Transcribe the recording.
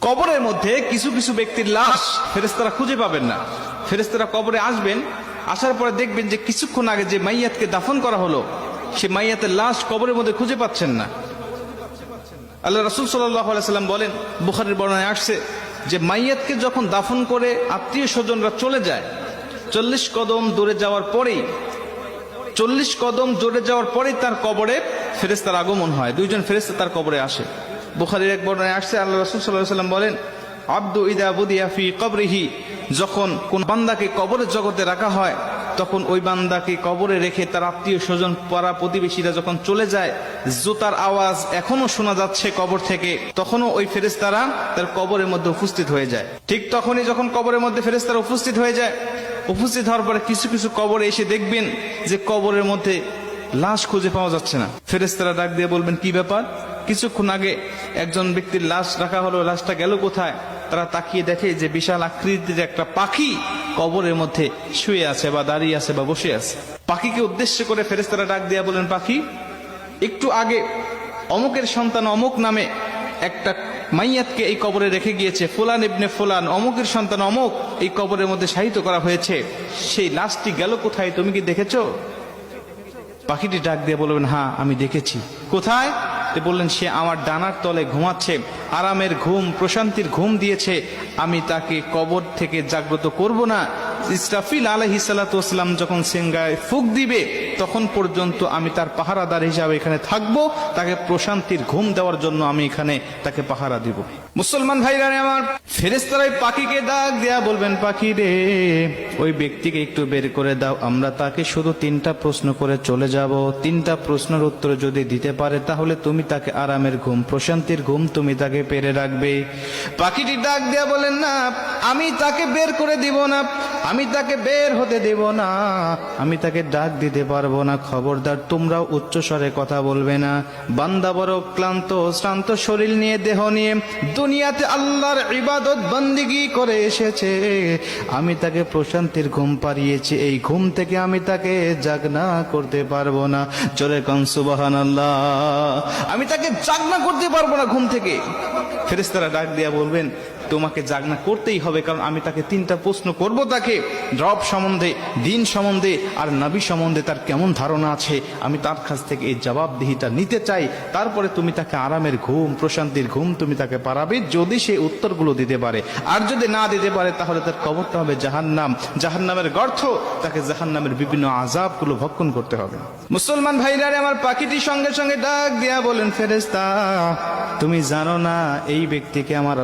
কবরের মধ্যে কিছু কিছু ব্যক্তির লাশ ফেরেশতারা খুঁজে পাবেন না। ফেরেশতারা কবরে আসবেন, আসার পরে দেখবেন যে কিছুক্ষণ আগে যে মাইয়াতকে দাফন করা হলো সে মাইয়াতের লাশ কবরের মধ্যে খুঁজে পাচ্ছেন না। আল্লাহ রাসূল সাল্লাল্লাহু আলাইহি সাল্লাম বলেন, বুখারীর বর্ণনায় আসছে যে মাইয়াতকে যখন দাফন করে আত্মীয় স্বজনরা চলে যায়, 40 কদম দূরে যাওয়ার পরেই তার কবরে ফেরেশতার আগমন হয়। দুইজন ফেরেশতা তার কবরে আসে। বুখারীর এক বর্ণনায় আসছে, আল্লাহ রাসূল সাল্লাল্লাহু আলাইহি সাল্লাম বলেন, আব্দু ইদা বুদিয়া ফি কবরিহি, যখন কোন বান্দাকে কবরের জগতে রাখা হয় তখন ওই বান্দাকে কবরে রেখে তার আত্মীয় স্বজন পাড়া প্রতিবেশীরা যখন চলে যায়, জুতার আওয়াজ এখনো শোনা যাচ্ছে কবর থেকে, তখনও ওই ফেরেশতারা তার কবরের মধ্যে উপস্থিত হয়ে যায়। ঠিক তখনই যখন কবরের মধ্যে ফেরেশতারা উপস্থিত হয়ে যায়, উপস্থিত হওয়ার পরে কিছু কিছু কবরে এসে দেখবেন যে কবরের মধ্যে লাশ খুঁজে পাওয়া যাচ্ছে না। ফেরেশতারা ডাক দিয়ে বলবেন, কি ব্যাপার? কিছুক্ষণ আগে একজন ব্যক্তির লাশ রাখা হলো, লাশটা গেল কোথায়? তারা তাকিয়ে দেখে যে বিশাল আকৃতির একটা পাখি কবরের মধ্যে শুয়ে আছে বা দাঁড়িয়ে আছে বা বসে আছে। পাখিকে উদ্দেশ্য করে ফেরেশতারা ডাক দিয়ে বলেন, পাখি, একটু আগে অমুকের সন্তান অমুক নামে একটা মাইয়াতকে এই কবরে রেখে গিয়েছে, ফুলান ইবনে ফুলান, অমুকের সন্তান অমুক এই কবরের মধ্যে শায়িত করা হয়েছে, সেই লাশটি গেল কোথায়? তুমি কি দেখেছো? পাখিটি ডাক দিয়ে বলবেন, হ্যাঁ আমি দেখেছি। কোথায়? বললেন, সে আমার ডানার তলে ঘুমাচ্ছে, আরামের ঘুম, প্রশান্তির ঘুম দিয়েছে, আমি তাকে কবর থেকে জাগ্রত করব না। ইসরাফিল আলাইহিস সালাতু ওয়াস সালাম যখন সিংহায় ফুঁক দিবে তখন পর্যন্ত আমি তার পাহারাদার হিসাবে এখানে থাকব, তাকে প্রশান্তির ঘুম দেওয়ার জন্য আমি এখানে তাকে পাহারা দিব। মুসলমান ভাইরা আমার, ফেরেশতারা পাখিকে ডাক দেয়া বলবেন, পাখি রে, ওই ব্যক্তিকে একটু বের করে দাও, আমরা তাকে শুধু 3টা প্রশ্ন করে চলে যাব। 3টা প্রশ্নের উত্তর যদি দিতে পারে তাহলে তুমি তাকে আরামের ঘুম, প্রশান্তির ঘুম তুমি তাকে পেরে রাখবে। পাখিটি ডাক দেয়া বলেন, না, আমি তাকে বের করে দিব না, আমি তাকে বের হতে দেব না, আমি তাকে ডাক দিতে পারবো না। খবরদার, তোমরাও উচ্চ স্বরে কথা বলবে না। বান্দা বড় ক্লান্ত শ্রান্ত শরীর নিয়ে, দেহ নিয়ে দুনিয়াতে আল্লাহর ইবাদত বন্দেগী করে এসেছে, আমি তাকে প্রশান্তির ঘুম পাড়িয়েছি, এই ঘুম থেকে আমি তাকে জাগনা করতে পারবো না। জোরে কোন সুবহানাল্লাহ। আমি তাকে জাগনা করতে পারবো না ঘুম থেকে। ফেরেশতারা ডাক দিয়া বলবেন, তোমাকে জাগনা করতেই হবে, কারণ আমি তাকে 3টা প্রশ্ন করব, তাকে রব সম্বন্ধে, দিন সম্বন্ধে আর নবী সম্বন্ধে তার কেমন ধারণা আছে, আমি তার কাছ থেকে এই জবাবদিহিটা নিতে চাই। তারপরে তুমি তাকে আরামের ঘুম, প্রশান্তির ঘুম তুমি তাকে পারাবে, যদি সে উত্তরগুলো দিতে পারে। আর যদি না দিতে পারে তাহলে তার কবরটা হবে জাহান্নাম, জাহান্নামের গর্ত, তাকে জাহান্নামের বিভিন্ন আযাবগুলো ভক্ষণ করতে হবে। মুসলমান ভাইরা আমার, পাখিটি সঙ্গে সঙ্গে ডাক দিয়া বলেন, ফেরেশতা, তুমি জানো না এই ব্যক্তিকে আমার